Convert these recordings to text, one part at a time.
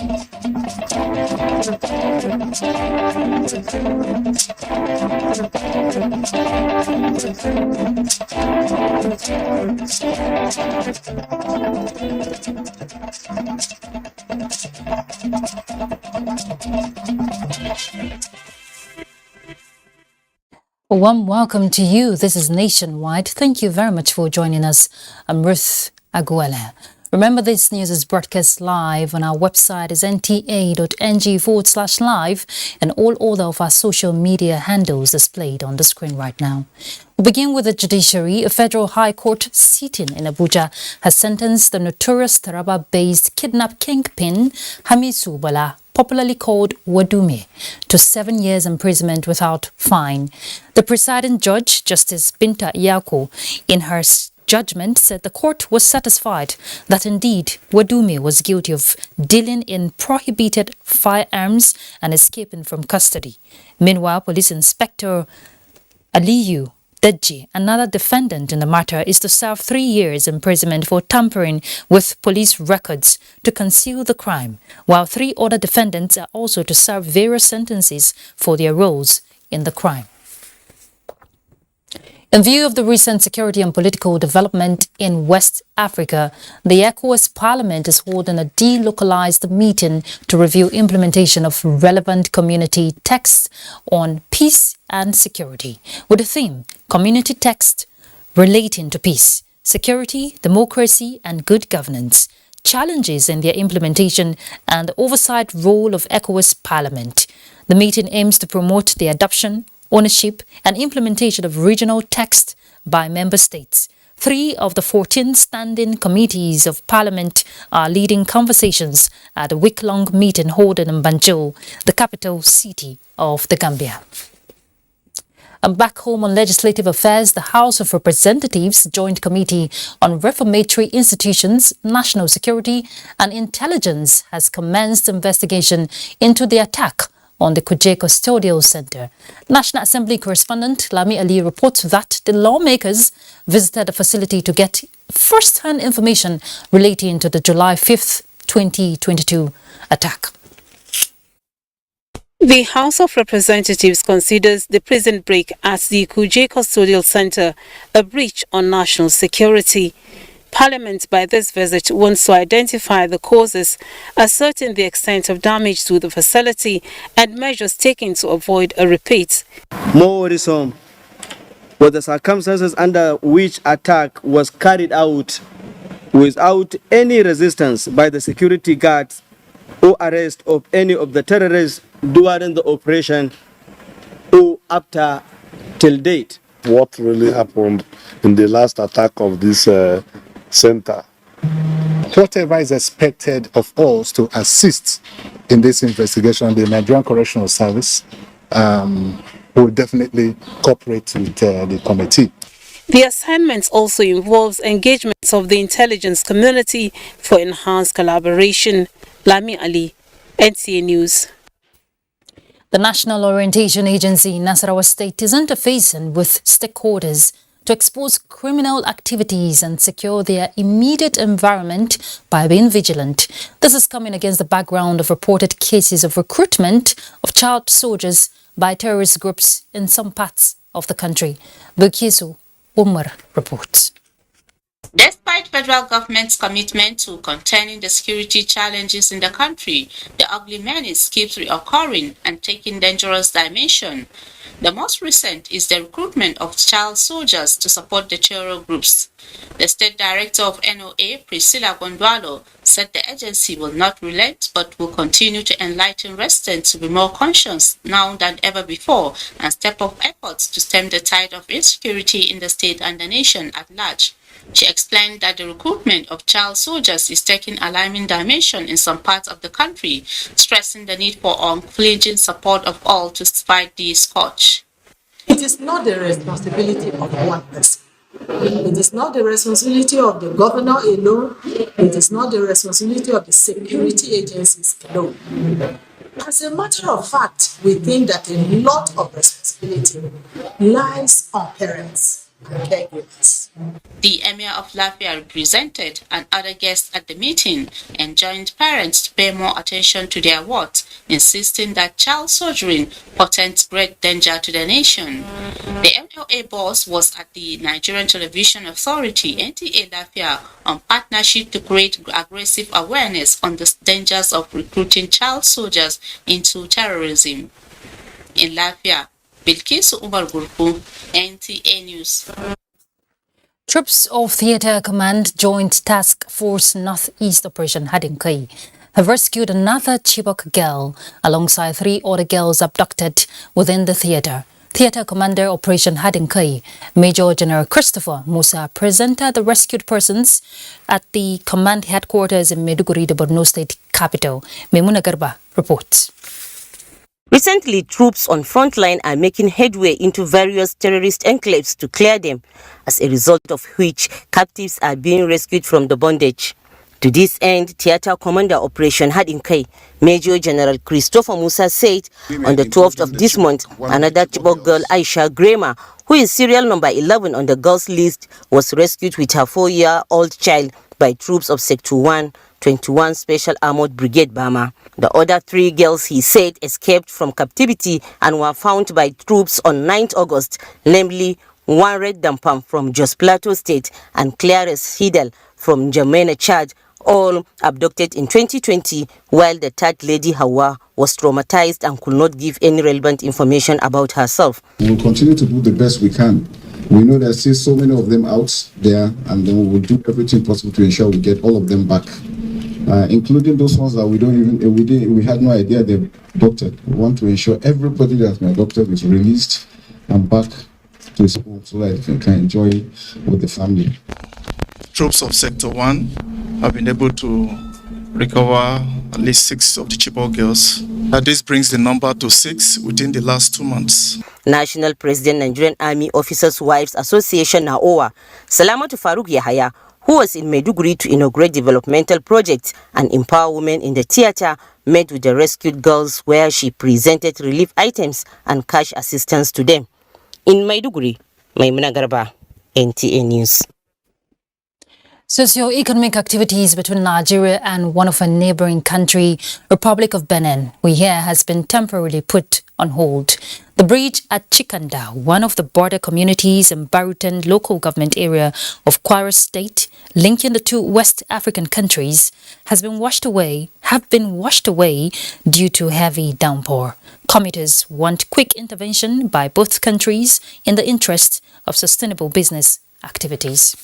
A warm welcome to you. This is Nationwide. Thank you very much for joining us. I'm Ruth Aguela. Remember, this news is broadcast live on our website is nta.ng/live and all other of our social media handles displayed on the screen right now. We'll begin with the Judiciary. A federal high court sitting in Abuja has sentenced the notorious Taraba-based kidnap kingpin Hamisu Bala, popularly called Wadume, to 7 years imprisonment without fine. The presiding judge, Justice Binta Iyako, in her judgment said the court was satisfied that indeed Wadume was guilty of dealing in prohibited firearms and escaping from custody. Meanwhile, Police Inspector Aliyu Deji, another defendant in the matter, is to serve 3 years imprisonment for tampering with police records to conceal the crime, while 3 other defendants are also to serve various sentences for their roles in the crime. In view of the recent security and political development in West Africa, the ECOWAS Parliament is holding a delocalized meeting to review implementation of relevant community texts on peace and security, with the theme Community Text Relating to Peace, Security, Democracy and Good Governance, Challenges in their implementation and the oversight role of ECOWAS Parliament. The meeting aims to promote the adoption, ownership and implementation of regional text by member states. 3 of the 14 standing committees of Parliament are leading conversations at a week-long meeting held in Banjul, the capital city of the Gambia. And back home on legislative affairs, the House of Representatives Joint Committee on Reformatory Institutions, National Security and Intelligence has commenced investigation into the attack on the Kuje Custodial Center. National Assembly correspondent Lami Ali reports that the lawmakers visited the facility to get first-hand information relating to the July 5th, 2022 attack. The House of Representatives considers the prison break at the Kuje Custodial Center a breach on national security. Parliament by this visit wants to identify the causes, ascertain the extent of damage to the facility and measures taken to avoid a repeat. More worrisome were the circumstances under which attack was carried out without any resistance by the security guards or arrest of any of the terrorists during the operation or after till date. What really happened in the last attack of this center? Whatever is expected of us to assist in this investigation, the Nigerian Correctional Service will definitely cooperate with the committee. The assignment also involves engagements of the intelligence community for enhanced collaboration. Lami Ali, NTA News. The National Orientation Agency in Nasarawa State is interfacing with stakeholders to expose criminal activities and secure their immediate environment by being vigilant. This is coming against the background of reported cases of recruitment of child soldiers by terrorist groups in some parts of the country. Bukisu Umar reports. Despite federal government's commitment to containing the security challenges in the country, the ugly menace keeps reoccurring and taking dangerous dimension. The most recent is the recruitment of child soldiers to support the terror groups. The State Director of NOA, Priscilla Gondwalo, said the agency will not relent but will continue to enlighten residents to be more conscious now than ever before and step up efforts to stem the tide of insecurity in the state and the nation at large. She explained that the recruitment of child soldiers is taking alarming dimension in some parts of the country, stressing the need for unflinching support of all to fight the scourge. It is not the responsibility of one person. It is not the responsibility of the governor alone. It is not the responsibility of the security agencies alone. As a matter of fact, we think that a lot of responsibility lies on parents. and caregivers. The Emir of Lafia represented and other guests at the meeting enjoined parents to pay more attention to their wards, insisting that child soldering portends great danger to the nation. The NTA boss was at the Nigerian Television Authority (NTA) Lafia on partnership to create aggressive awareness on the dangers of recruiting child soldiers into terrorism. In Lafia, Bilkisu Umar Gurku, NTA News. Troops of Theatre Command Joint Task Force Northeast Operation Hadinkai have rescued another Chibok girl alongside 3 other girls abducted within the theatre. Theatre Commander Operation Hadinkai, Major General Christopher Musa, presented the rescued persons at the command headquarters in Maiduguri, the Borno State capital. Memuna Garba reports. Recently, troops on front line are making headway into various terrorist enclaves to clear them, as a result of which captives are being rescued from the bondage. To this end, Theatre Commander Operation Hadinkai, Major General Christopher Musa said on the 12th of this month, another Chibok girl, Aisha Grema, who is serial number 11 on the girls list, was rescued with her 4-year-old child by troops of Sector 121 Special Armored Brigade Bama. The other 3 girls, he said, escaped from captivity and were found by troops on 9th August, namely one Red Dampam from Jos Plateau State and Clarice Hidel from Jamena, Chad, all abducted in 2020, while the third lady, Hawa, was traumatized and could not give any relevant information about herself. We will continue to do the best we can. We know there's still so many of them out there, and then we will do everything possible to ensure we get all of them back, including those ones that we had no idea they're abducted. We want to ensure everybody that's been abducted is released and back to school so that they can enjoy with the family. Troops of Sector 1 have been able to recover at least 6 of the Chibok girls. This brings the number to 6 within the last 2 months. National President Nigerian Army Officers' Wives Association (NAOA), Salamatu Faruk Yahaya, who was in Maiduguri to inaugurate developmental projects and empower women in the theatre, met with the rescued girls where she presented relief items and cash assistance to them. In Maiduguri, Maimuna Garba, NTA News. Socio-economic activities between Nigeria and one of our neighboring country, Republic of Benin, we hear has been temporarily put on hold. The bridge at Chikanda, one of the border communities in Barutan local government area of Kwara State, linking the 2 West African countries, have been washed away due to heavy downpour. Commuters want quick intervention by both countries in the interest of sustainable business activities.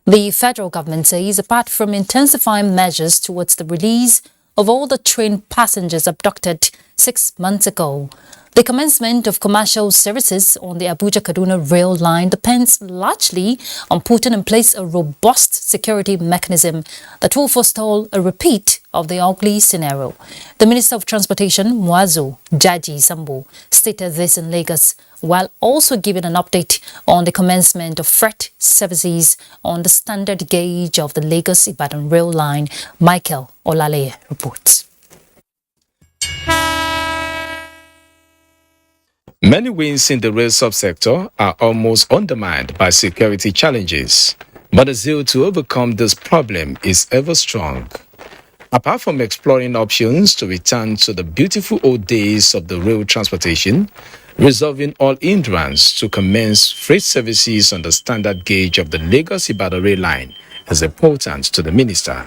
The federal government says apart from intensifying measures towards the release of all the train passengers abducted 6 months ago, the commencement of commercial services on the Abuja-Kaduna rail line depends largely on putting in place a robust security mechanism that will forestall a repeat of the ugly scenario. The Minister of Transportation, Muazu Jaji Sambo, stated this in Lagos, while also giving an update on the commencement of freight services on the standard gauge of the Lagos-Ibadan rail line. Michael Olale reports. Many wins in the rail subsector are almost undermined by security challenges, but the zeal to overcome this problem is ever strong. Apart from exploring options to return to the beautiful old days of the rail transportation, resolving all hindrance to commence freight services on the standard gauge of the Lagos-Ibadan rail line is important to the minister.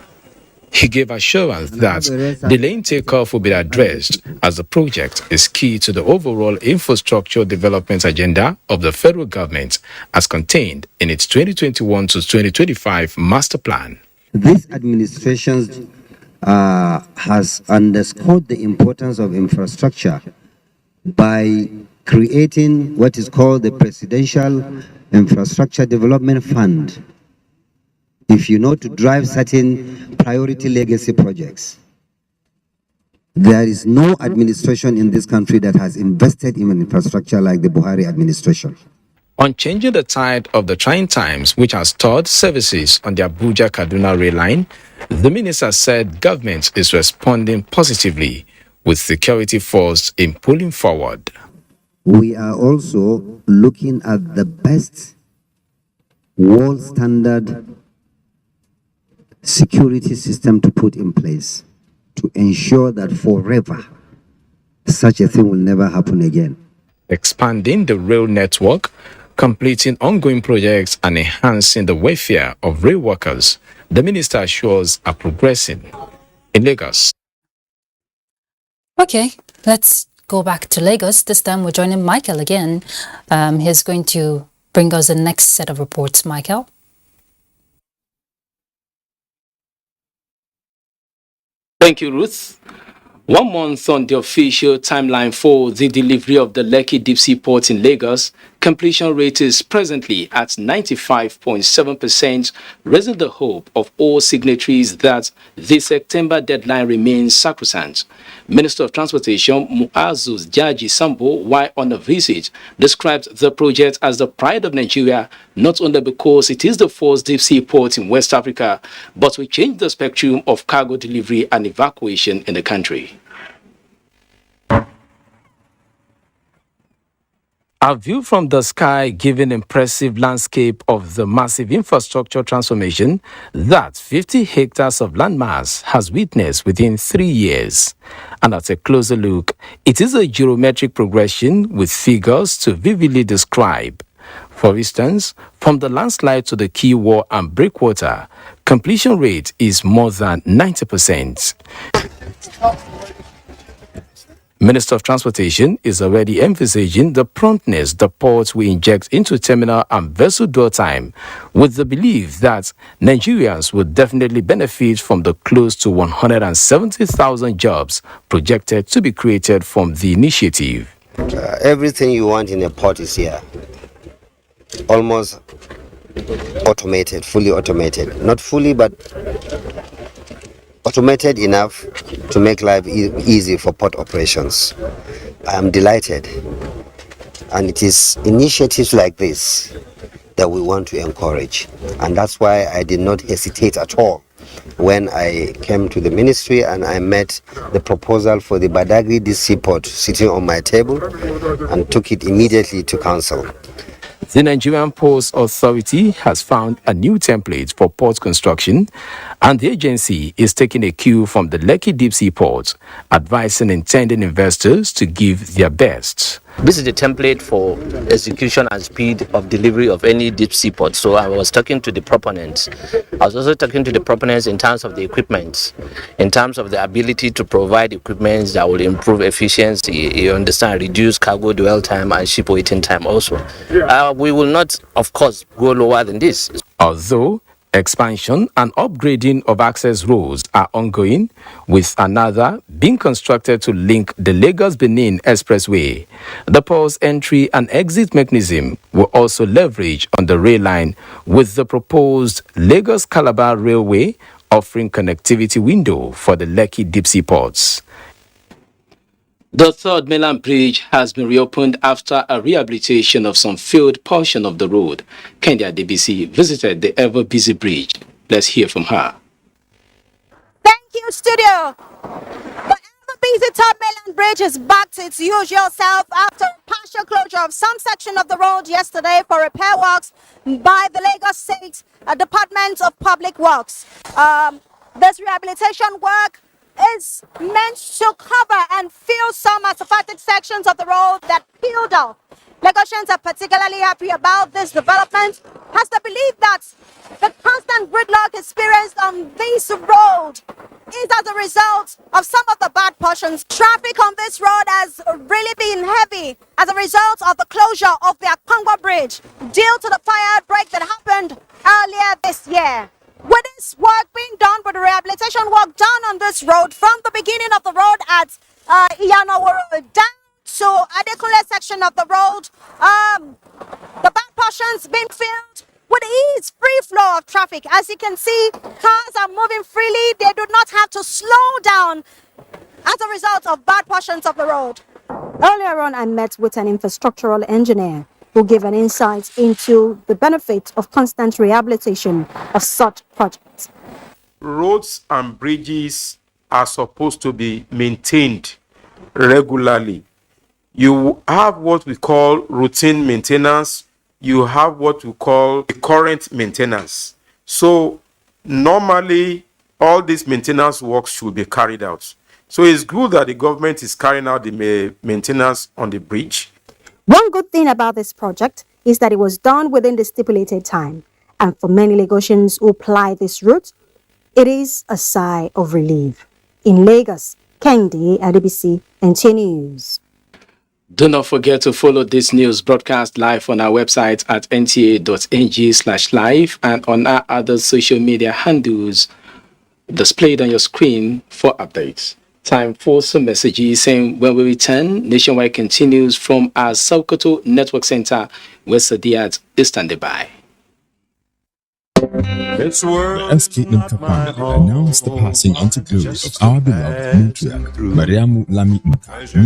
He gave assurance that the lane takeoff will be addressed as the project is key to the overall infrastructure development agenda of the federal government as contained in its 2021 to 2025 master plan. This administration has underscored the importance of infrastructure by creating what is called the Presidential Infrastructure Development Fund, if you know, to drive certain priority legacy projects. There is no administration in this country that has invested in infrastructure like the Buhari administration. On changing the tide of the trying times, which has stalled services on the Abuja-Kaduna rail line, the minister said government is responding positively with security force in pulling forward. We are also looking at the best world standard security system to put in place to ensure that forever such a thing will never happen again. Expanding the rail network, completing ongoing projects, and enhancing the welfare of rail workers, the minister assures are progressing in Lagos. Okay, let's go back to Lagos. This time we're joining Michael again. He's going to bring us the next set of reports. Michael? Thank you, Ruth. 1 month on the official timeline for the delivery of the Lekki Deep-Sea Port in Lagos, completion rate is presently at 95.7%, raising the hope of all signatories that the September deadline remains sacrosanct. Minister of Transportation Muazu Jaji Sambo, while on a visit, described the project as the pride of Nigeria, not only because it is the first deep-sea port in West Africa, but will change the spectrum of cargo delivery and evacuation in the country. A view from the sky giving impressive landscape of the massive infrastructure transformation that 50 hectares of landmass has witnessed within 3 years. And at a closer look, it is a geometric progression with figures to vividly describe. For instance, from the landslide to the quay wall and breakwater, completion rate is more than 90%. Minister of Transportation is already envisaging the promptness the port will inject into terminal and vessel dwell time, with the belief that Nigerians will definitely benefit from the close to 170,000 jobs projected to be created from the initiative. Everything you want in a port is here. Almost automated, fully automated. Not fully, but automated enough to make life easy for port operations. I am delighted, and it is initiatives like this that we want to encourage, and that's why I did not hesitate at all when I came to the ministry and I met the proposal for the Badagry Deep-Sea Port sitting on my table and took it immediately to council. The Nigerian Ports Authority has found a new template for port construction, and the agency is taking a cue from the Lekki Deep-Sea Port, advising intending investors to give their best. This is the template for execution and speed of delivery of any deep sea port. So I was talking to the proponents. I was also talking to the proponents in terms of the equipment, in terms of the ability to provide equipment that will improve efficiency, you understand, reduce cargo dwell time and ship waiting time also. We will not, of course, go lower than this. Although expansion and upgrading of access roads are ongoing, with another being constructed to link the Lagos-Benin Expressway. The port's entry and exit mechanism will also leverage on the rail line, with the proposed Lagos-Calabar Railway offering connectivity window for the Lekki Deep-Sea ports. The third mainland bridge has been reopened after a rehabilitation of some failed portion of the road. Kenya DBC visited the ever-busy bridge. Let's hear from her. Thank you, studio. The ever-busy Third Mainland Bridge is back to its usual self after a partial closure of some section of the road yesterday for repair works by the Lagos State Department of Public Works. This rehabilitation work is meant to cover and fill some asphaltic sections of the road that peeled off. Lagosians are particularly happy about this development, as they believe that the constant gridlock experienced on this road is as a result of some of the bad portions. Traffic on this road has really been heavy as a result of the closure of the Akongwa Bridge due to the fire outbreak that happened earlier this year. With this work being done, with the rehabilitation work done on this road from the beginning of the road at Iyanaworo down to Adekunle section of the road, the back portions being filled with ease, free flow of traffic. As you can see, cars are moving freely. They do not have to slow down as a result of bad portions of the road. Earlier on, I met with an infrastructural engineer who gave an insight into the benefits of constant rehabilitation of such projects. Roads and bridges are supposed to be maintained regularly. You have what we call routine maintenance. You have what we call current maintenance. So normally, all these maintenance works should be carried out. So it's good that the government is carrying out the maintenance on the bridge. One good thing about this project is that it was done within the stipulated time. And for many Lagosians who ply this route, it is a sigh of relief. In Lagos, Kendi Adebisi, NTA News. Do not forget to follow this news broadcast live on our website at nta.ng/live and on our other social media handles displayed on your screen for updates. Time for some messages, and when we return, Nationwide continues from our Sokoto Network Center, where Sadiat is standing by. The SK Nkapani announced the passing into glory of our beloved matriarch, Mariamu Lami Nka, who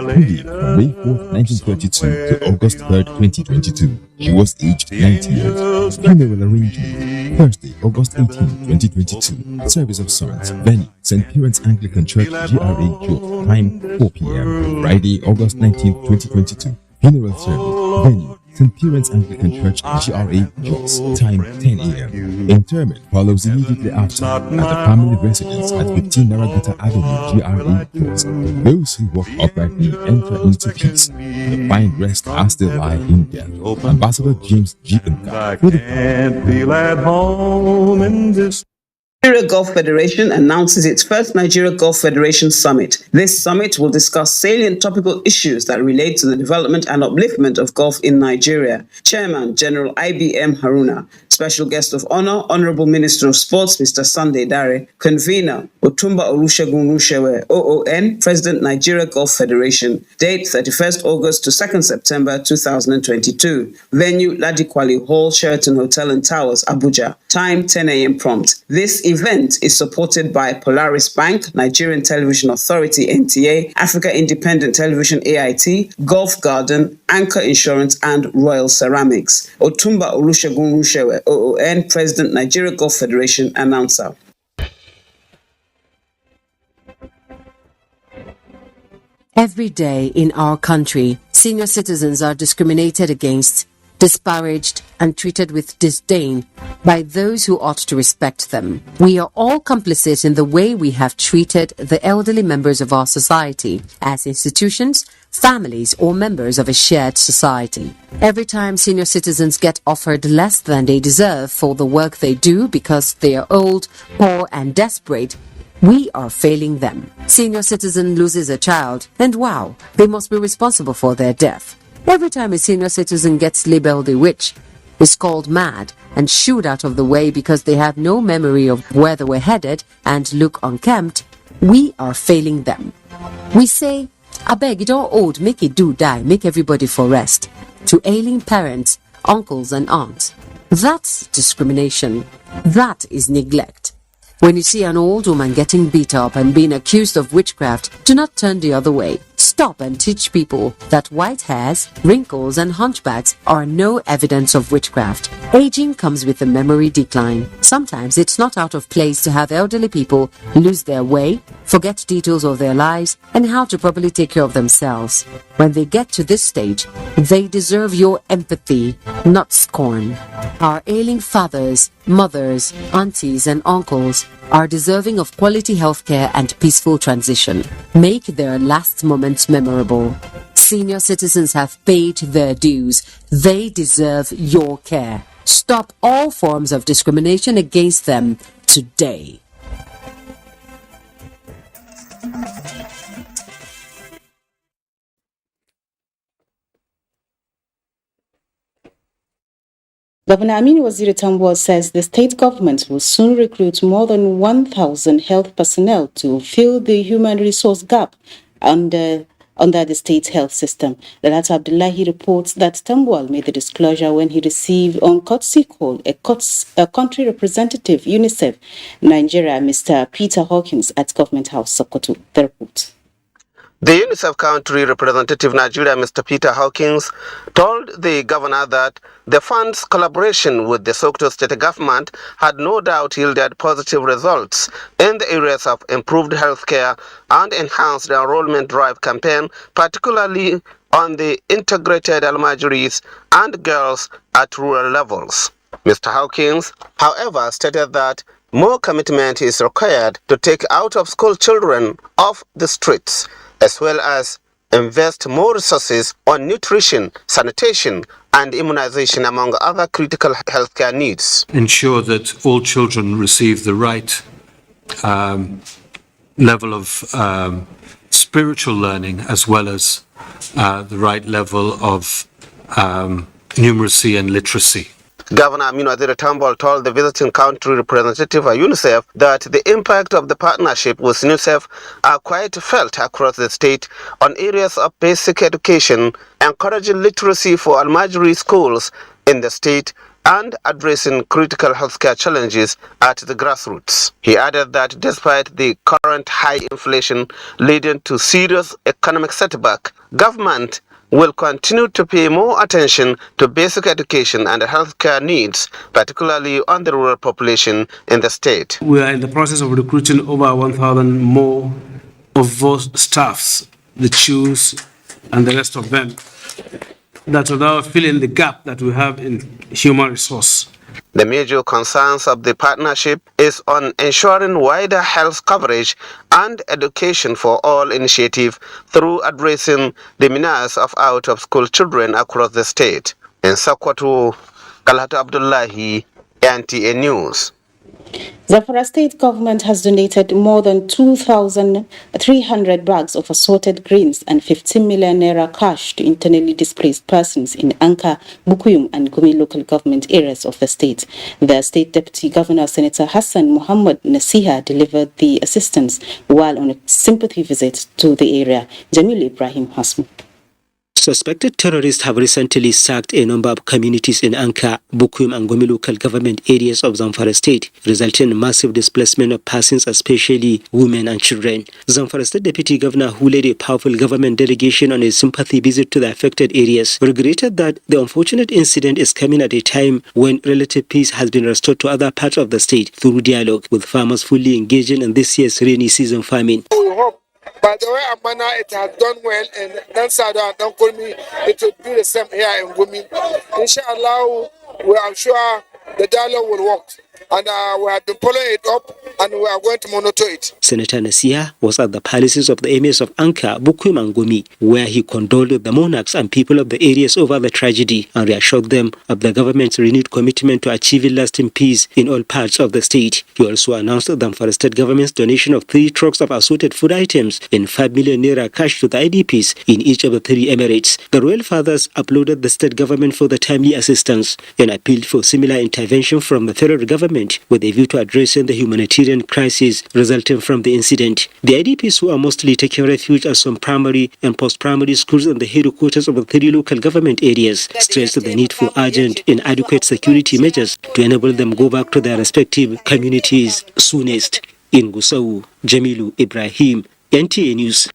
lived from May 4th, 1922 to August 3rd, 2022. She was aged 90 years. Funeral arrangement, Thursday, August 18, 2022. Service of songs, venue, St. Piran's Anglican Church, GRA Jot, time 4 p.m. Friday, August 19, 2022. Funeral service, venue, St. Piran's Anglican Church, GRA Jos, time 10 a.m. Interment follows immediately after at the family residence at 15 Naragata Avenue, GRA Jos. Those who walk uprightly enter into peace. The find rest as they lie in death. Ambassador James G. Nka. Feel at home in this. Nigeria Gulf Federation announces its first Nigeria Gulf Federation Summit. This summit will discuss salient topical issues that relate to the development and upliftment of Gulf in Nigeria. Chairman General IBM Haruna. Special guest of honor, Honorable Minister of Sports, Mr. Sunday Dare. Convener, Otumba Olusegun Rushewe, OON, President Nigeria Gulf Federation. Date 31st August to 2nd September 2022. Venue, Ladikwali Hall, Sheraton Hotel and Towers, Abuja. Time 10 a.m. prompt. This event is supported by Polaris Bank, Nigerian Television Authority NTA, Africa Independent Television AIT, Gulf Garden, Anchor Insurance and Royal Ceramics. Otumba Olusegun Rushewe, OON, President Nigeria Gulf Federation, announcer. Every day in our country, senior citizens are discriminated against, disparaged, and treated with disdain by those who ought to respect them. We are all complicit in the way we have treated the elderly members of our society as institutions, families, or members of a shared society. Every time senior citizens get offered less than they deserve for the work they do because they are old, poor, and desperate, we are failing them. Senior citizen loses a child, and wow, they must be responsible for their death. Every time a senior citizen gets labeled a witch, is called mad, and shooed out of the way because they have no memory of where they were headed and look unkempt, we are failing them. We say, abeg, you don't old, make it do die, make everybody for rest, to ailing parents, uncles and aunts. That's discrimination. That is neglect. When you see an old woman getting beat up and being accused of witchcraft, do not turn the other way. Stop and teach people that white hairs, wrinkles, and hunchbacks are no evidence of witchcraft. Aging comes with a memory decline. Sometimes it's not out of place to have elderly people lose their way, forget details of their lives, and how to properly take care of themselves. When they get to this stage, they deserve your empathy, not scorn. Our ailing fathers, mothers, aunties, and uncles are deserving of quality healthcare and peaceful transition. Make their last moments memorable. Senior citizens have paid their dues. They deserve your care. Stop all forms of discrimination against them today. Governor Aminu Waziri Tambuwal says the state government will soon recruit more than 1,000 health personnel to fill the human resource gap under the state health system. Lalat Abdullahi reports that Tambuwal made the disclosure when he received on courtesy call a country representative, UNICEF Nigeria, Mr. Peter Hawkins, at Government House, Sokoto. The report. The UNICEF country representative Nigeria, Mr. Peter Hawkins, told the governor that the fund's collaboration with the Sokoto state government had no doubt yielded positive results in the areas of improved healthcare and enhanced enrollment drive campaign, particularly on the integrated almajiris and girls at rural levels. Mr. Hawkins, however, stated that more commitment is required to take out-of-school children off the streets, as well as invest more resources on nutrition, sanitation, and immunization, among other critical healthcare needs. Ensure that all children receive the right level of spiritual learning, as well as the right level of numeracy and literacy. Governor Aminu Adire Tambol told the visiting country representative of UNICEF that the impact of the partnership with UNICEF are quite felt across the state on areas of basic education, encouraging literacy for Almajiri schools in the state, and addressing critical healthcare challenges at the grassroots. He added that despite the current high inflation leading to serious economic setback, government will continue to pay more attention to basic education and healthcare needs, particularly on the rural population in the state. We are in the process of recruiting over 1,000 more of those staffs, the CHUs and the rest of them, that will now fill in the gap that we have in human resource. The major concerns of the partnership is on ensuring wider health coverage and education for all initiative through addressing the menace of out-of-school children across the state. In Sokoto, Kalhatu Abdullahi, NTA News. Zamfara state government has donated more than 2,300 bags of assorted grains and 15 million naira cash to internally displaced persons in Anka, Bukuyum and Gumi local government areas of the state. The state deputy governor, Senator Hassan Muhammad Nasiha, delivered the assistance while on a sympathy visit to the area. Jamil Ibrahim Hasmu. Suspected terrorists have recently sacked a number of communities in Anka, Bukuyum and Gumi local government areas of Zamfara state, resulting in massive displacement of persons, especially women and children. Zamfara state deputy governor, who led a powerful government delegation on a sympathy visit to the affected areas, regretted that the unfortunate incident is coming at a time when relative peace has been restored to other parts of the state through dialogue, with farmers fully engaging in this year's rainy season farming. By the way, Amana, it has done well in Nansado and Dankolmi. It will do the same here in Gumi. Inshallah, we are sure the dialogue will work. And we have been following it up and we are going to monitor it. Senator Nasiha was at the palaces of the emirs of Anka, Bukuyum and Gumi, where he condoled with the monarchs and people of the areas over the tragedy and reassured them of the government's renewed commitment to achieving lasting peace in all parts of the state. He also announced the Zamfara state government's donation of 3 trucks of assorted food items and 5 million naira cash to the IDPs in each of the 3 emirates. The royal fathers applauded the state government for the timely assistance and appealed for similar intervention from the federal government with a view to addressing the humanitarian crisis resulting from the incident. The IDPs, who are mostly taking refuge at some primary and post-primary schools in the headquarters of the 3 local government areas, stressed the need for urgent and adequate security measures to enable them go back to their respective communities soonest. In Gusau, Jamilu Ibrahim, NTA News.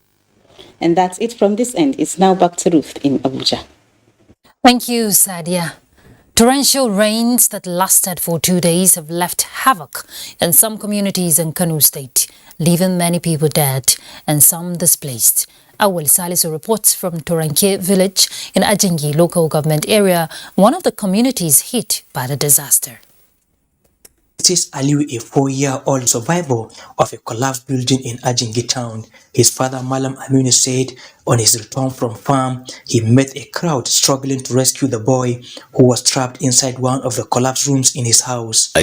And that's it from this end. It's now back to Ruth in Abuja. Thank you, Sadia. Torrential rains that lasted for 2 days have left havoc in some communities in Kano State, leaving many people dead and some displaced. Awal Salisu reports from Toranke village in Ajingi local government area, one of the communities hit by the disaster. It is Aliu, a 4-year-old survivor of a collapsed building in Ajingi town. His father, Malam Aminu, said on his return from farm, he met a crowd struggling to rescue the boy who was trapped inside one of the collapsed rooms in his house. I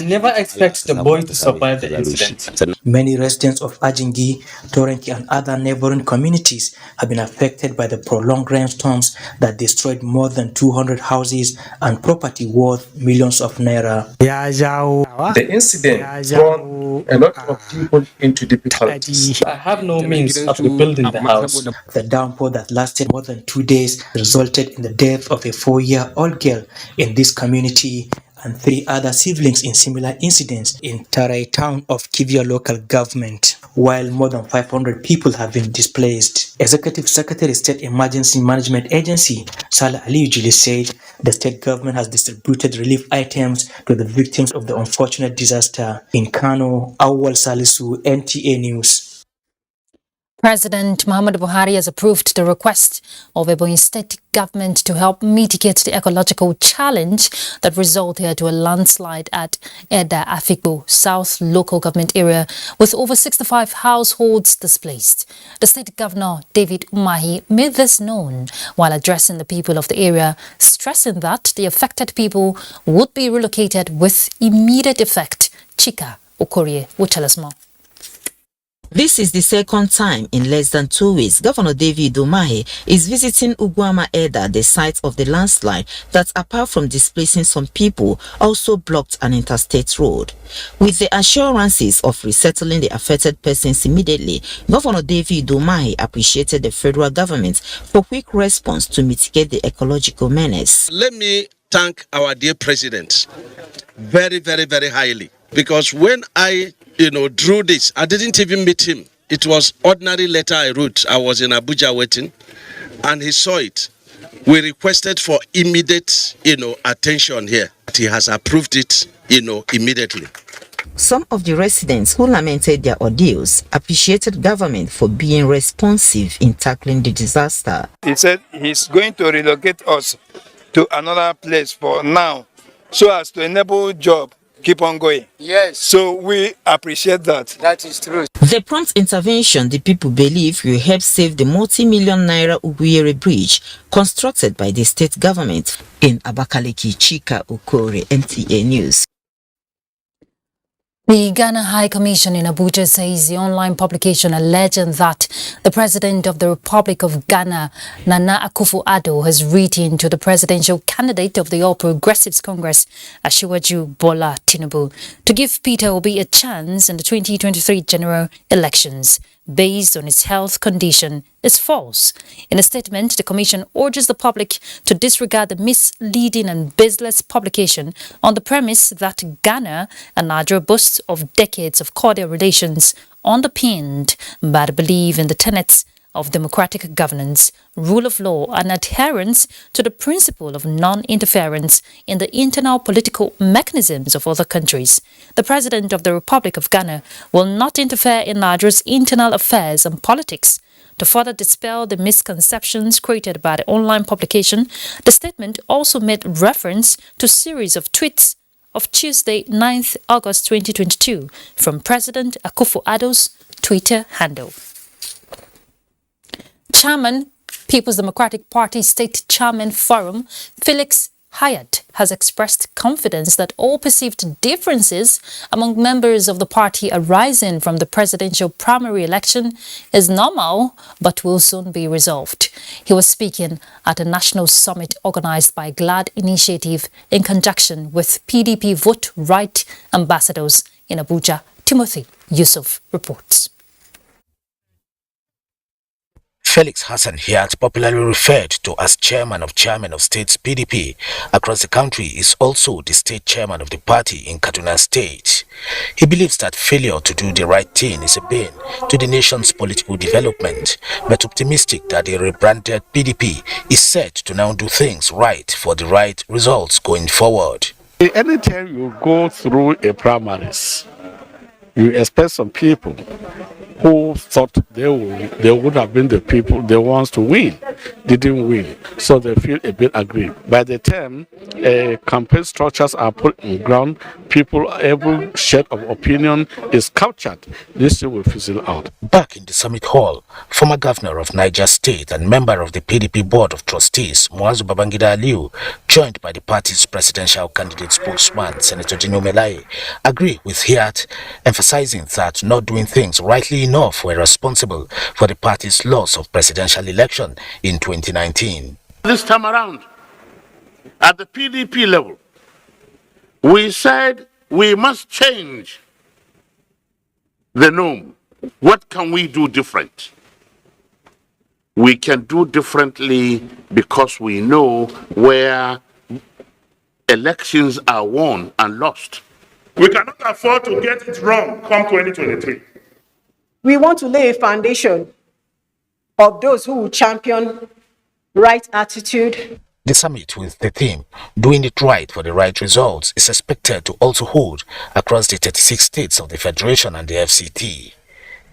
never expected the boy to survive the incident. Many residents of Ajingi, Torenki and other neighboring communities have been affected by the prolonged rainstorms that destroyed more than 200 houses and property worth millions of naira. The incident brought a lot of people into difficulties. I have no means of rebuilding the house. The downpour that lasted more than 2 days resulted in the death of a 4-year-old girl in this community, and 3 other siblings in similar incidents in Tarai town of Kivia local government, while more than 500 people have been displaced. Executive Secretary State Emergency Management Agency Salah Ali Ujili said the state government has distributed relief items to the victims of the unfortunate disaster. In Kano, Awal Salisu, NTA News. President Muhammadu Buhari has approved the request of Ebonyi State government to help mitigate the ecological challenge that resulted to a landslide at Eda Afikpo South local government area, with over 65 households displaced. The state governor, David Umahi, made this known while addressing the people of the area, stressing that the affected people would be relocated with immediate effect. Chika Okorie will tell us more. This is the second time in less than 2 weeks Governor David Umahi is visiting Ugwama Eda, the site of the landslide that, apart from displacing some people, also blocked an interstate road. With the assurances of resettling the affected persons immediately, Governor David Umahi appreciated the federal government for quick response to mitigate the ecological menace. Let me thank our dear president very, very, very highly, because when I drew this, I didn't even meet him. It was ordinary letter I wrote. I was in Abuja waiting, and he saw it. We requested for immediate, attention here. He has approved it, immediately. Some of the residents who lamented their ordeals appreciated government for being responsive in tackling the disaster. He said he's going to relocate us to another place for now, so as to enable job keep on going. Yes. So we appreciate that. That is true. The prompt intervention, the people believe, will help save the multi-million naira Uguyere Bridge constructed by the state government. In Abakaliki, Chika Okore, NTA News. The Ghana High Commission in Abuja says the online publication alleging that the President of the Republic of Ghana, Nana Akufo-Addo, has written to the presidential candidate of the All Progressives Congress, Asiwaju Bola Tinubu, to give Peter Obi a chance in the 2023 general elections based on his health condition is false. In a statement, the Commission urges the public to disregard the misleading and baseless publication on the premise that Ghana and Nigeria boasts of decades of cordial relations underpinned by the belief in the tenets of democratic governance, rule of law, and adherence to the principle of non-interference in the internal political mechanisms of other countries. The President of the Republic of Ghana will not interfere in Nigeria's internal affairs and politics. To further dispel the misconceptions created by the online publication, the statement also made reference to a series of tweets of Tuesday, 9th August 2022 from President Akufo-Addo's Twitter handle. Chairman, People's Democratic Party State Chairman Forum, Felix Hayat, has expressed confidence that all perceived differences among members of the party arising from the presidential primary election is normal but will soon be resolved. He was speaking at a national summit organized by GLAD Initiative in conjunction with PDP Vote Right ambassadors in Abuja. Timothy Yusuf reports. Felix Hassan Hayat, popularly referred to as chairman of states PDP across the country, is also the state chairman of the party in Kaduna State. He believes that failure to do the right thing is a bane to the nation's political development, but optimistic that the rebranded PDP is set to now do things right for the right results going forward. Anytime you go through a primaries, you expect some people who thought they would have been the ones to win, didn't win, so they feel a bit aggrieved. By the time campaign structures are put in ground, people, every shade of opinion is captured, this thing will fizzle out. Back in the summit hall, former governor of Niger State and member of the PDP Board of Trustees, Muazu Babangida Aliyu, joined by the party's presidential candidate spokesman, Senator Dino Melaye, agree with Hayat, emphasizing that not doing things rightly enough were responsible for the party's loss of presidential election in 2019. This time around, at the PDP level, we said we must change the norm. What can we do different? We can do differently because we know where elections are won and lost. We cannot afford to get it wrong come 2023. We want to lay a foundation of those who will champion right attitude. The summit with the theme, Doing it Right for the Right Results, is expected to also hold across the 36 states of the Federation and the FCT.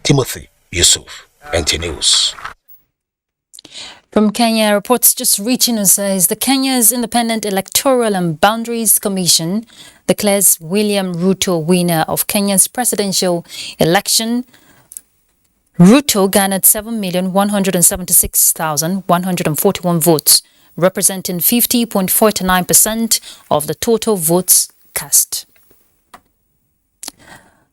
Timothy Yusuf, NTA News. From Kenya, reports just reaching us says the Kenya's Independent Electoral and Boundaries Commission declares William Ruto winner of Kenya's presidential election. Ruto garnered 7,176,141 votes, representing 50.49% of the total votes cast.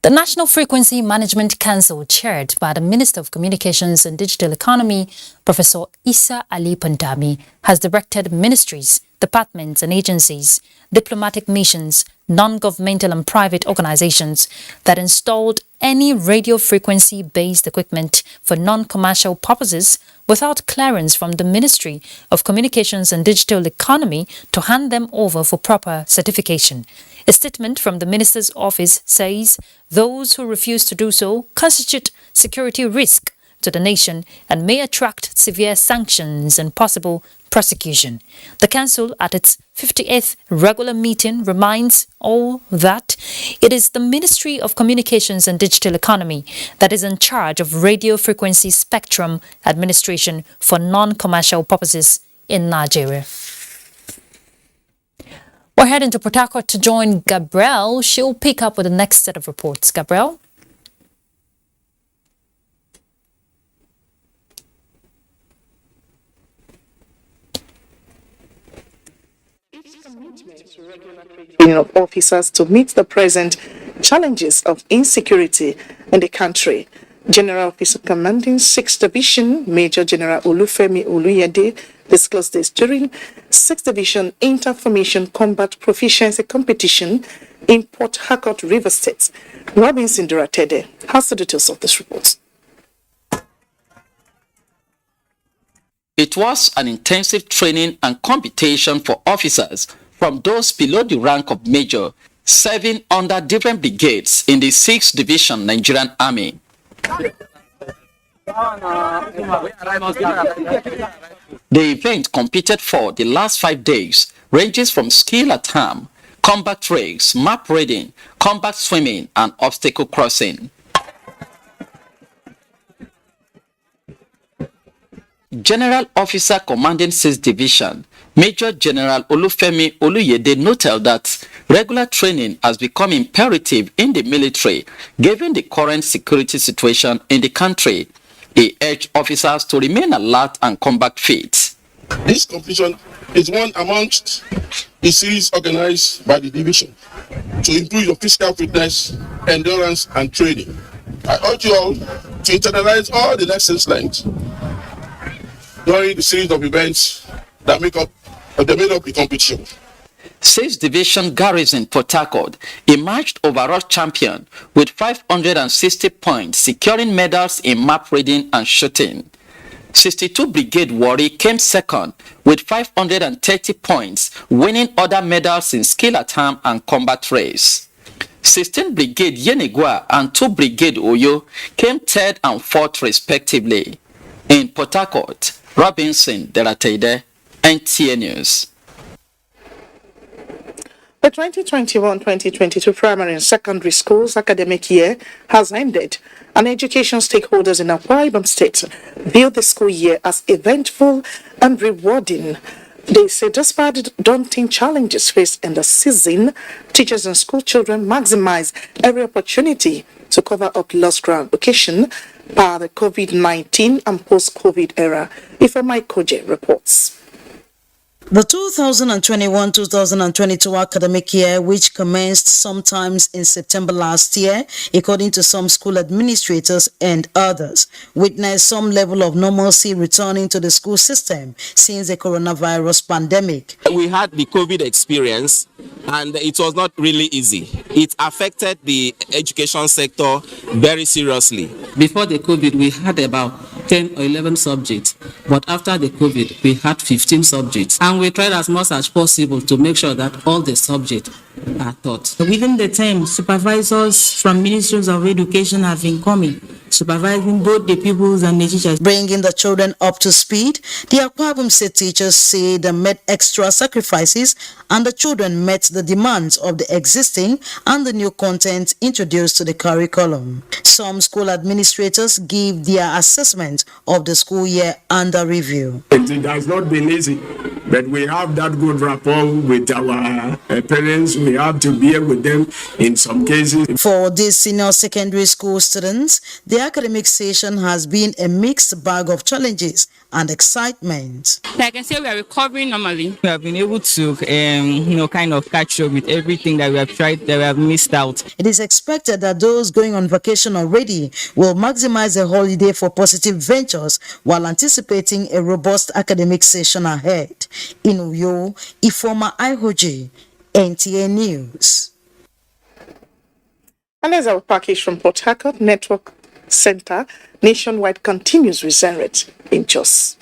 The National Frequency Management Council, chaired by the Minister of Communications and Digital Economy, Professor Issa Ali Pantami, has directed ministries, departments and agencies, diplomatic missions, non-governmental and private organizations that installed any radio frequency-based equipment for non-commercial purposes without clearance from the Ministry of Communications and Digital Economy to hand them over for proper certification. A statement from the Minister's office says those who refuse to do so constitute security risk to the nation and may attract severe sanctions and possible prosecution. The Council, at its 58th regular meeting, reminds all that it is the Ministry of Communications and Digital Economy that is in charge of radio frequency spectrum administration for non-commercial purposes in Nigeria. We're heading to Port Harcourt to join Gabrielle. She'll pick up with the next set of reports. Gabrielle? Training of officers to meet the present challenges of insecurity in the country. General Officer Commanding 6th Division, Major General Olufemi Oluyede, disclosed this during 6th Division Inter-Formation Combat Proficiency Competition in Port Harcourt, River State. Robinson Duratede has the details of this report. It was an intensive training and competition for officers from those below the rank of major, serving under different brigades in the 6th Division Nigerian Army. The event competed for the last 5 days, ranges from skill at arm, combat race, map reading, combat swimming, and obstacle crossing. General Officer Commanding 6th Division, Major General Olufemi Oluyede noted that regular training has become imperative in the military given the current security situation in the country. He urged officers to remain alert and combat fit. This competition is one amongst the series organized by the division to improve your physical fitness, endurance, and training. I urge you all to internalize all the lessons learned during the series of events that made up the competition. 6th Division Garrison Port Harcourt emerged overall champion with 560 points, securing medals in map reading and shooting. 62 Brigade Warri came second with 530 points, winning other medals in skill at arm and combat race. 16 Brigade Yenegua and 2 Brigade Oyo came third and fourth respectively. In Port Harcourt, Robinson Deratede, NTA News. The 2021-2022 primary and secondary schools academic year has ended, and education stakeholders in Akwa Ibom State view the school year as eventful and rewarding. They say despite the daunting challenges faced in the season, teachers and school children maximize every opportunity to cover up lost ground occasioned by the COVID-19 and post-COVID era. Ifeoma Ikoje reports. The 2021-2022 academic year, which commenced sometimes in September last year, according to some school administrators and others, witnessed some level of normalcy returning to the school system since the coronavirus pandemic. We had the COVID experience and it was not really easy. It affected the education sector very seriously. Before the COVID, we had about 10 or 11 subjects, but after the COVID, we had 15 subjects. And we tried as much as possible to make sure that all the subjects are taught. Within the term, supervisors from ministries of education have been coming, supervising both the pupils and the teachers. Bringing the children up to speed, the Akwa Ibom State teachers say they made extra sacrifices and the children met the demands of the existing and the new content introduced to the curriculum. Some school administrators give their assessment of the school year under review. It has not been easy, but we have that good rapport with our parents. We have to bear with them in some cases. For these senior secondary school students, the academic session has been a mixed bag of challenges and excitement. Like I say, we are recovering normally. We have been able to, kind of catch up with everything that we have tried, that we have missed out. It is expected that those going on vacation already will maximize the holiday for positive ventures while anticipating a robust academic session ahead. In Uyo, Ifoma Ihoji, NTA News. And as our package from Port Harcourt Network Center nationwide continues with Zenret in Jos.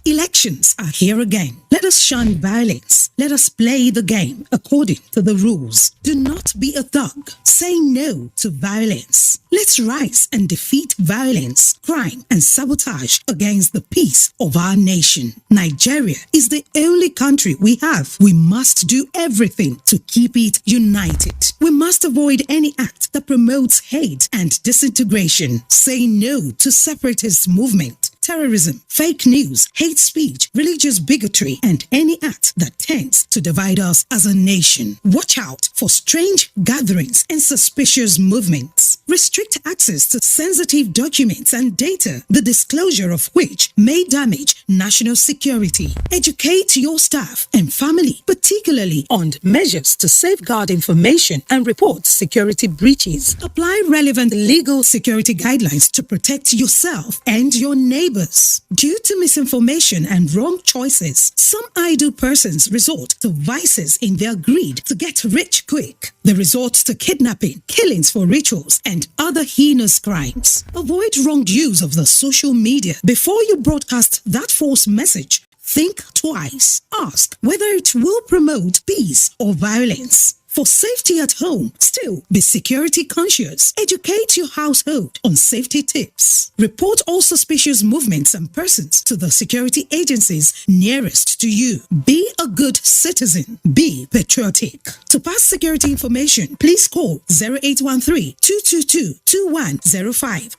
Elections are here again. Let us shun violence. Let us play the game according to the rules. Do not be a thug. Say no to violence. Let's rise and defeat violence, crime, and sabotage against the peace of our nation. Nigeria is the only country we have. We must do everything to keep it united. We must avoid any act that promotes hate and disintegration. Say no to separatist movement, terrorism, fake news, hate speech, religious bigotry, and any act that tends to divide us as a nation. Watch out for strange gatherings and suspicious movements. Restrict access to sensitive documents and data, the disclosure of which may damage national security. Educate your staff and family, particularly on measures to safeguard information and report security breaches. Apply relevant legal security guidelines to protect yourself and your neighbors. Due to misinformation and wrong choices, some idle persons resort to vices in their greed to get rich quick. They resort to kidnapping, killings for rituals, and other heinous crimes. Avoid wrong use of the social media. Before you broadcast that false message, think twice. Ask whether it will promote peace or violence. For safety at home, still be security conscious. Educate your household on safety tips. Report all suspicious movements and persons to the security agencies nearest to you. Be a good citizen. Be patriotic. To pass security information, please call 0813-222-2105,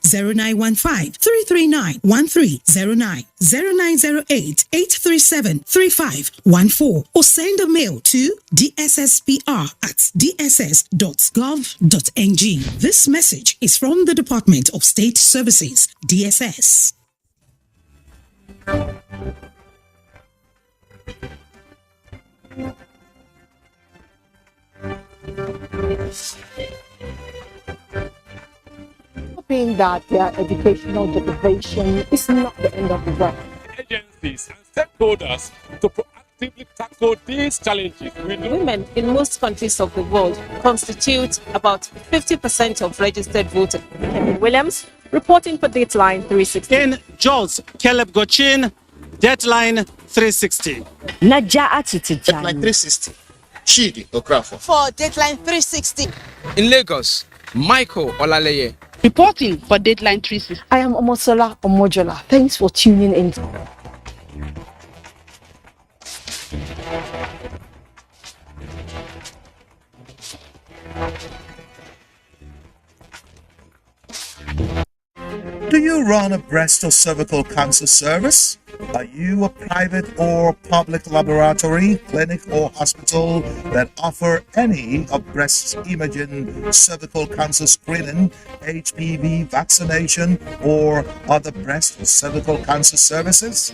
0915-339-1309, 0908-837-3514, or send a mail to dsspr@dss.gov.ng. This message is from the Department of State Services, DSS. Hoping that their educational deprivation is not the end of the world. Agencies and stakeholders to proactively tackle these challenges. Women in most countries of the world constitute about 50% of registered voters. Kevin Williams, reporting for Dateline 360. In Jos, Caleb Gochin, Dateline 360. Najaati Tijani. Dateline 360. Chidi Okrafo. For Dateline 360. In Lagos, Michael Olaleye. Reporting for Dateline 360. I am Omosola Omojola. Thanks for tuning in. Do you run a breast or cervical cancer service? Are you a private or public laboratory, clinic or hospital that offer any of breast imaging, cervical cancer screening, HPV vaccination, or other breast or cervical cancer services?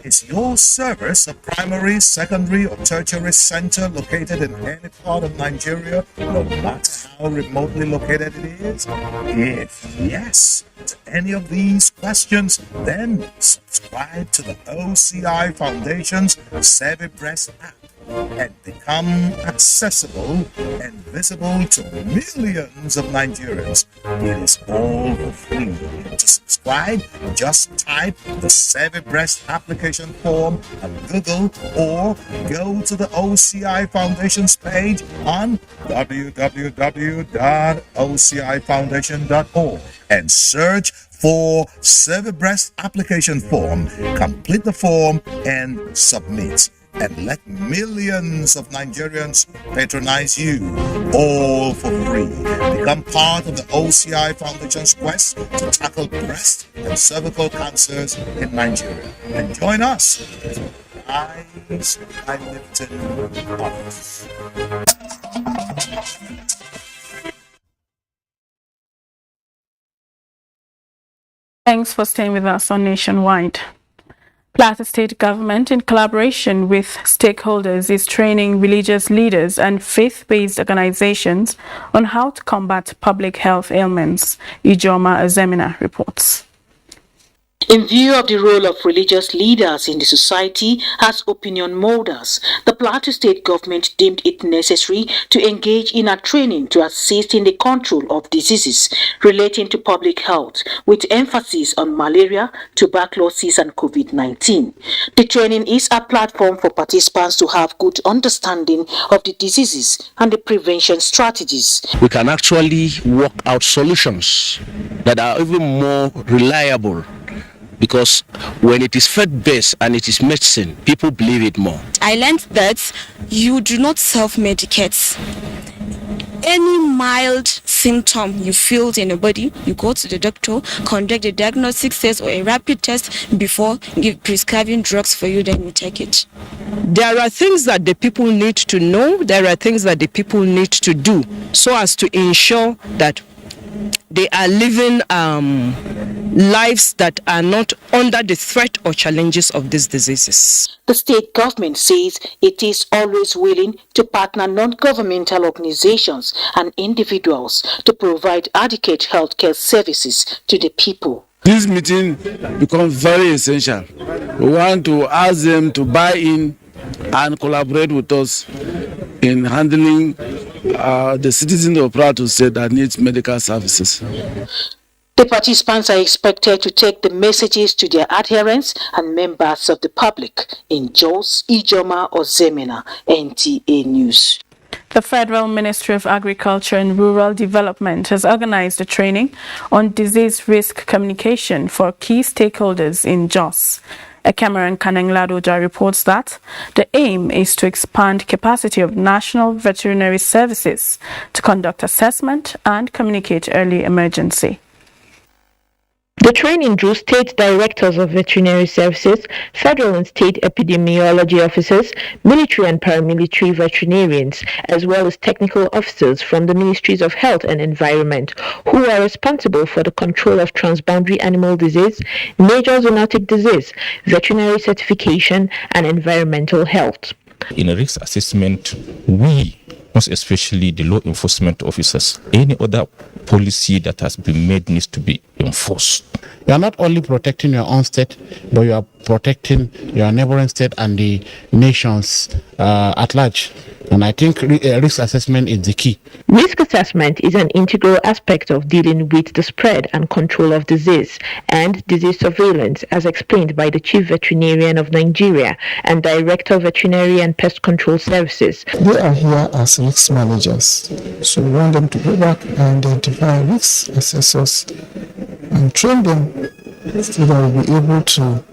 Is your service a primary, secondary, or tertiary center located in any part of Nigeria, no matter how remotely located it is? If yes to any of these questions, then subscribe to the OCI Foundation's Savvy Breast app and become accessible and visible to millions of Nigerians. It is all for free. To subscribe, just type the Save a Breast application form on Google or go to the OCI Foundation's page on www.ocifoundation.org and search for Save a Breast application form. Complete the form and submit. And let millions of Nigerians patronize you, all for free. Become part of the OCI Foundation's quest to tackle breast and cervical cancers in Nigeria. And join us as we rise by lifting others. Thanks for staying with us on Nationwide. Plateau State government, in collaboration with stakeholders, is training religious leaders and faith-based organizations on how to combat public health ailments. Ijoma Azemina reports. In view of the role of religious leaders in the society as opinion molders, the Plateau State government deemed it necessary to engage in a training to assist in the control of diseases relating to public health, with emphasis on malaria, tuberculosis and COVID-19. The training is a platform for participants to have good understanding of the diseases and the prevention strategies. We can actually work out solutions that are even more reliable, because when it is faith-based and it is medicine, people believe it more. I learned that you do not self-medicate. Any mild symptom you feel in your body, you go to the doctor, conduct a diagnostic test or a rapid test before prescribing drugs for you, then you take it. There are things that the people need to know, there are things that the people need to do, so as to ensure that they are living lives that are not under the threat or challenges of these diseases. The state government says it is always willing to partner non-governmental organizations and individuals to provide adequate healthcare services to the people. This meeting becomes very essential. We want to ask them to buy in and collaborate with us in handling the citizens of Plateau State that needs medical services. The participants are expected to take the messages to their adherents and members of the public. In Jos, Ijoma Ozemena, NTA News. The Federal Ministry of Agriculture and Rural Development has organized a training on disease risk communication for key stakeholders in Jos. Cameron Kaneng-Ladoja reports that the aim is to expand capacity of national veterinary services to conduct assessment and communicate early emergency. The training drew state directors of veterinary services, federal and state epidemiology officers, military and paramilitary veterinarians, as well as technical officers from the Ministries of Health and Environment, who are responsible for the control of transboundary animal disease, major zoonotic disease, veterinary certification, and environmental health. In a risk assessment, we, most especially the law enforcement officers, any other policy that has been made needs to be enforced. You are not only protecting your own state, but you are protecting your neighboring state and the nations at large. And I think risk assessment is the key. Risk assessment is an integral aspect of dealing with the spread and control of disease and disease surveillance, as explained by the Chief Veterinarian of Nigeria and Director of Veterinary and Pest Control Services. They are here as risk managers, so we want them to go back and identify risk assessors and train them so that we'll be able to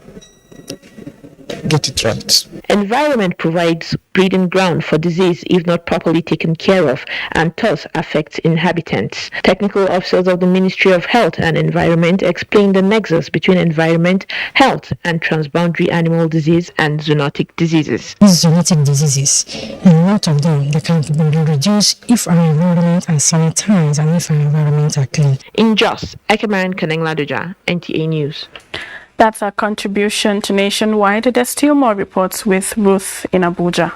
get it right. Environment provides breeding ground for disease if not properly taken care of, and thus affects inhabitants. Technical officers of the Ministry of Health and Environment explain the nexus between environment, health, and transboundary animal disease and zoonotic diseases. These zoonotic diseases, a lot of them, they can be reduced if our environment are sanitized and if our environment are clean. In Jos, Ekemaran Kaneng-Ladoja, NTA News. That's our contribution to Nationwide. There's still more reports with Ruth in Abuja.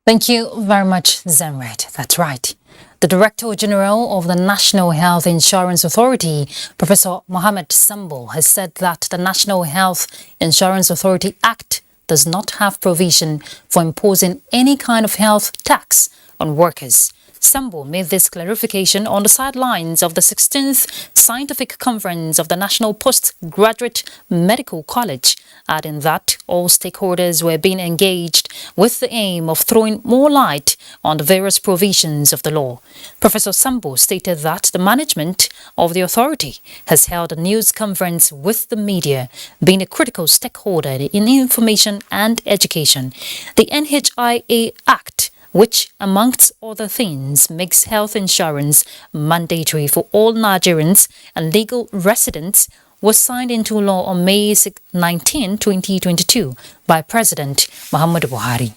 Thank you very much, Zenred. That's right. The Director General of the National Health Insurance Authority, Professor Mohammed Sambo, has said that the National Health Insurance Authority Act does not have provision for imposing any kind of health tax on workers. Sambo made this clarification on the sidelines of the 16th Scientific Conference of the National Postgraduate Medical College, adding that all stakeholders were being engaged with the aim of throwing more light on the various provisions of the law. Professor Sambo stated that the management of the authority has held a news conference with the media, being a critical stakeholder in information and education. The NHIA Act, which, amongst other things, makes health insurance mandatory for all Nigerians and legal residents, was signed into law on May 19, 2022 by President Muhammadu Buhari.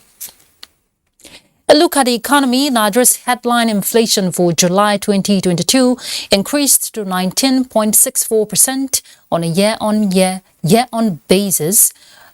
A look at the economy. Nigeria's headline inflation for July 2022 increased to 19.64% on a year-on basis,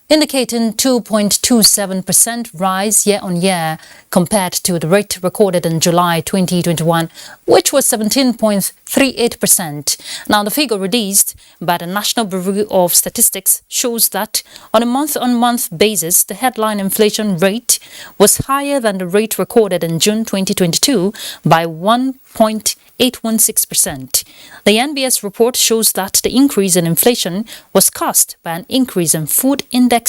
indicating 2.27% rise year-on-year compared to the rate recorded in July 2021, which was 17.38%. Now, the figure released by the National Bureau of Statistics shows that on a month-on-month basis, the headline inflation rate was higher than the rate recorded in June 2022 by 1.816%. The NBS report shows that the increase in inflation was caused by an increase in food index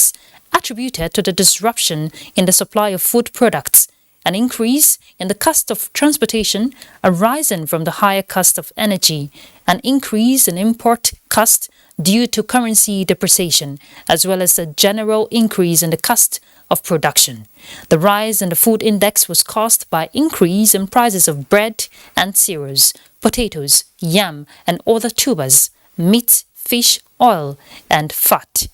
attributed to the disruption in the supply of food products, an increase in the cost of transportation arising from the higher cost of energy, an increase in import cost due to currency depreciation, as well as a general increase in the cost of production. The rise in the food index was caused by increase in prices of bread and cereals, potatoes, yam and other tubers, meat, fish, oil and fat.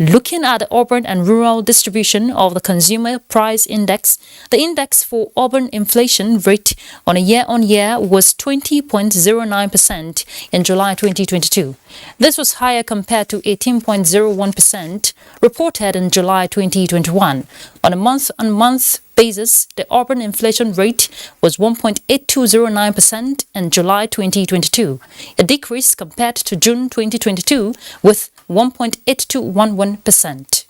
Looking at the urban and rural distribution of the Consumer Price Index, the index for urban inflation rate on a year-on-year was 20.09% in July 2022. This was higher compared to 18.01% reported in July 2021. On a month-on-month basis, the urban inflation rate was 1.8209% in July 2022, a decrease compared to June 2022 with 1.8211%.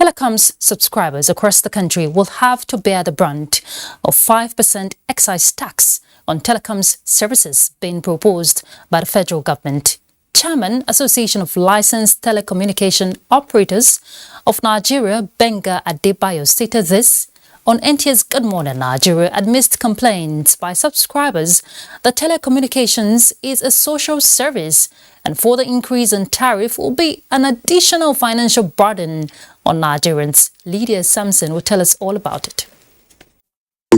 Telecoms subscribers across the country will have to bear the brunt of 5% excise tax on telecoms services being proposed by the federal government. Chairman, Association of Licensed Telecommunication Operators of Nigeria, Benga Adebayo, stated this on NTA's Good Morning Nigeria amidst complaints by subscribers that telecommunications is a social service and further increase in tariff will be an additional financial burden on Nigerians. Lydia Sampson will tell us all about it.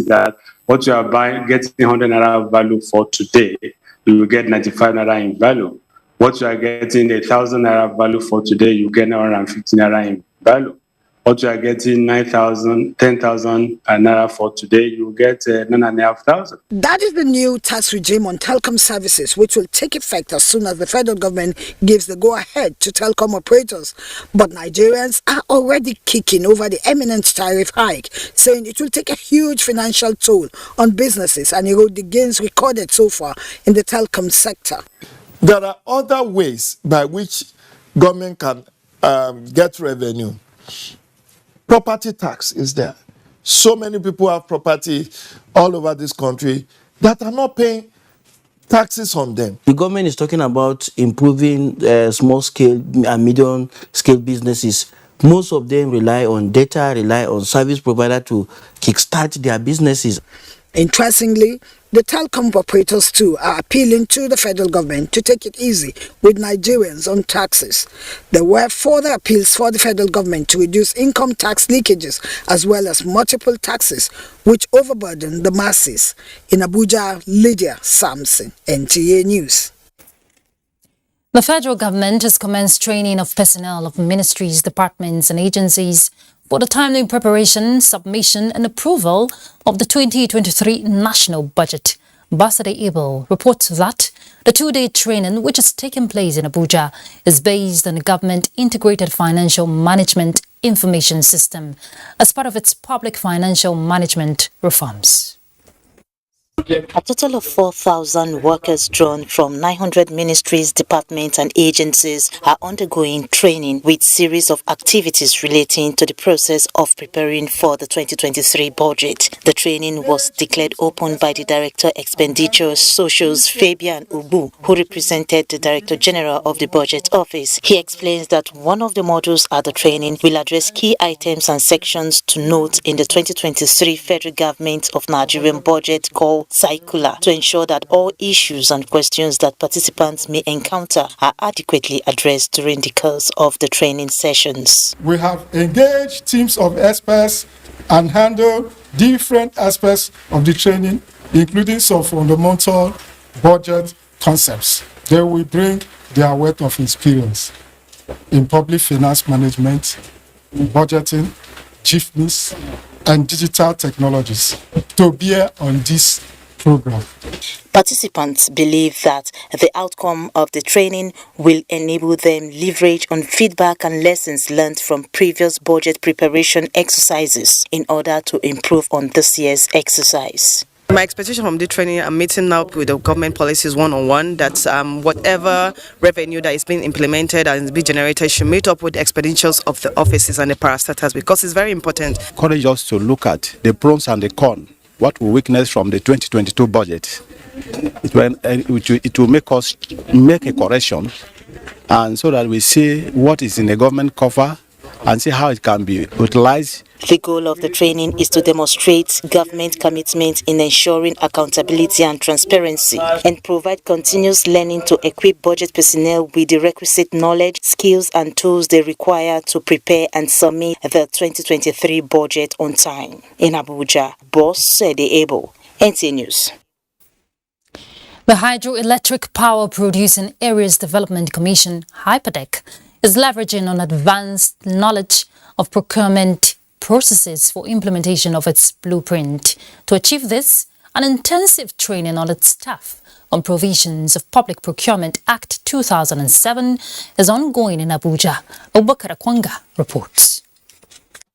That what you are buying, getting 100 naira value for today, you will get 95 naira in value. What you are getting 1,000 naira value for today, you get 150 naira in value. What you are getting 9,000, 10,000 naira for today, you get 9,500. That is the new tax regime on telecom services, which will take effect as soon as the federal government gives the go-ahead to telecom operators. But Nigerians are already kicking over the imminent tariff hike, saying it will take a huge financial toll on businesses and erode the gains recorded so far in the telecom sector. There are other ways by which government can get revenue. Property tax is there. So many people have property all over this country that are not paying taxes on them. The government is talking about improving small scale and medium scale businesses. Most of them rely on data, rely on service provider to kickstart their businesses. Interestingly, the telecom operators too are appealing to the federal government to take it easy with Nigerians on taxes. There were further appeals for the federal government to reduce income tax leakages as well as multiple taxes which overburden the masses. In Abuja, Lydia Sampson, NTA News. The federal government has commenced training of personnel of ministries, departments and agencies for the timely preparation, submission and approval of the 2023 national budget. Basade Ibo reports that the two-day training, which has taken place in Abuja, is based on the government integrated financial management information system as part of its public financial management reforms. A total of 4,000 workers drawn from 900 ministries, departments and agencies are undergoing training with series of activities relating to the process of preparing for the 2023 budget. The training was declared open by the Director Expenditure Socials Fabian Ubu, who represented the Director General of the Budget Office. He explains that one of the modules at the training will address key items and sections to note in the 2023 Federal Government of Nigerian budget called circular to ensure that all issues and questions that participants may encounter are adequately addressed during the course of the training sessions. We have engaged teams of experts and handled different aspects of the training, including some fundamental budget concepts. They will bring their wealth of experience in public finance management, budgeting, chiefness, and digital technologies to bear on this program. Participants believe that the outcome of the training will enable them leverage on feedback and lessons learned from previous budget preparation exercises in order to improve on this year's exercise. My expectation from the training, I'm meeting up with the government policies one-on-one, that whatever revenue that is being implemented and be generated should meet up with the expenditures of the offices and the parastatals, because it's very important. Encourage us to look at the pros and the cons, what we witness from the 2022 budget. It will make us make a correction, and so that we see what is in the government cover and see how it can be utilized. The goal of the training is to demonstrate government commitment in ensuring accountability and transparency and provide continuous learning to equip budget personnel with the requisite knowledge, skills and tools they require to prepare and submit the 2023 budget on time. In Abuja, Boss Able, NTA News. The Hydroelectric Power Producing Areas Development Commission, HYPADEC, is leveraging on advanced knowledge of procurement processes for implementation of its blueprint. To achieve this, an intensive training on its staff on provisions of Public Procurement Act 2007 is ongoing in Abuja. Abubakar Akwanga reports.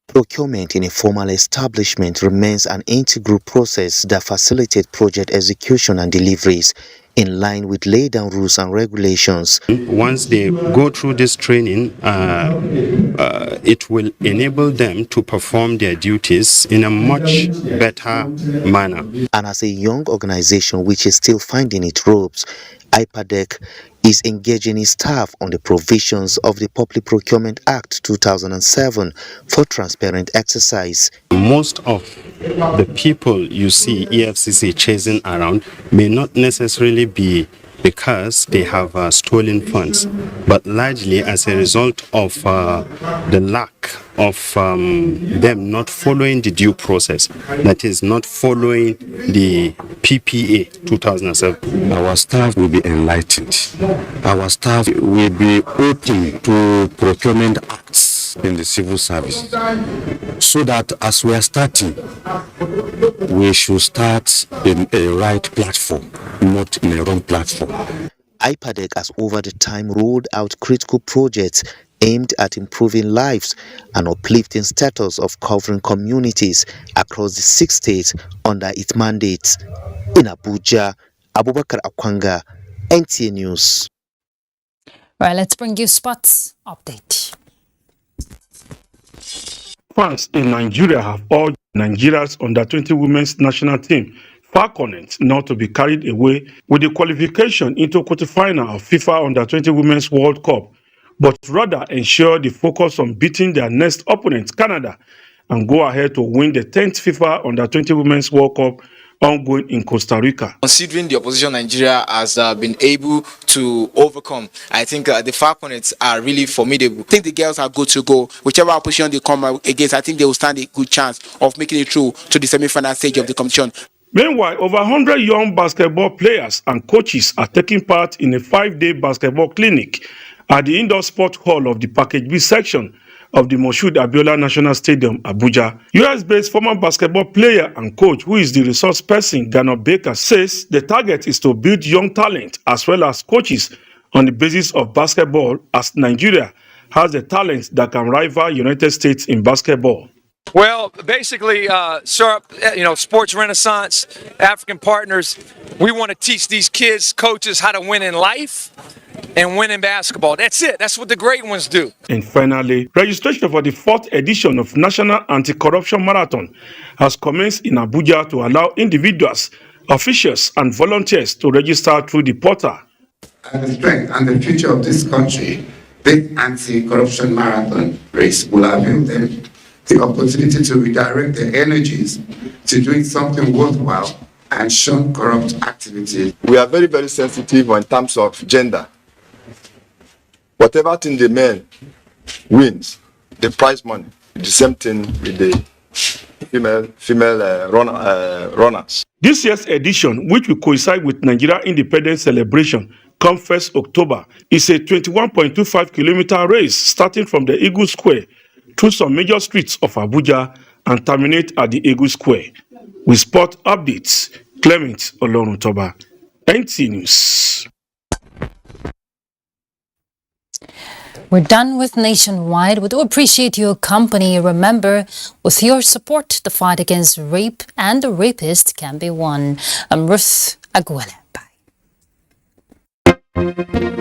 Procurement in a formal establishment remains an integral process that facilitates project execution and deliveries in line with laid down rules and regulations. Once they go through this training, it will enable them to perform their duties in a much better manner. And as a young organization which is still finding its ropes, HYPADEC is engaging its staff on the provisions of the Public Procurement Act 2007 for transparent exercise. Most of the people you see EFCC chasing around may not necessarily be because they have stolen funds, but largely as a result of the lack of them not following the due process, that is, not following the PPA 2007. Our staff will be enlightened. Our staff will be open to procurement acts in the civil service, so that as we are starting, we should start in a right platform, not in a wrong platform. HYPADEC has over the time rolled out critical projects aimed at improving lives and uplifting status of covering communities across the 6 states under its mandates. In Abuja, Abubakar Akwanga, NTA News. Right, let's bring you sports update. Fans in Nigeria have urged Nigeria's under-20 women's national team Falconets not to be carried away with the qualification into quarterfinal of FIFA Under-20 Women's World Cup, but rather ensure the focus on beating their next opponent, Canada, and go ahead to win the 10th FIFA Under-20 Women's World Cup ongoing in Costa Rica. Considering the opposition Nigeria has been able to overcome, I think the Falconets are really formidable. I think the girls are good to go. Whichever opposition they come against, I think they will stand a good chance of making it through to the semi-final stage of the competition. Meanwhile, over 100 young basketball players and coaches are taking part in a 5-day basketball clinic at the indoor sport hall of the Package B section of the Moshood Abiola National Stadium, Abuja. US-based former basketball player and coach who is the resource person, Ghana Baker, says the target is to build young talent as well as coaches on the basis of basketball, as Nigeria has the talent that can rival United States in basketball. Well, basically, Sports Renaissance, African Partners, we want to teach these kids, coaches, how to win in life and win in basketball. That's it. That's what the great ones do. And finally, registration for the 4th edition of National Anti-Corruption Marathon has commenced in Abuja to allow individuals, officials, and volunteers to register through the portal. And the strength and the future of this country, this anti-corruption marathon race will allow them the opportunity to redirect their energies to doing something worthwhile and shun corrupt activities. We are very, very sensitive in terms of gender. Whatever thing the man wins, the prize money, the same thing with the female runners. This year's edition, which will coincide with Nigeria Independence Celebration, come 1st October, is a 21.25-kilometer race starting from the Eagle Square through some major streets of Abuja and terminate at the Eagle Square. With sport updates, Clement Oloruntoba, NTA News. We're done with Nationwide. We do appreciate your company. Remember, with your support, the fight against rape and the rapist can be won. I'm Ruth Aguele. Bye.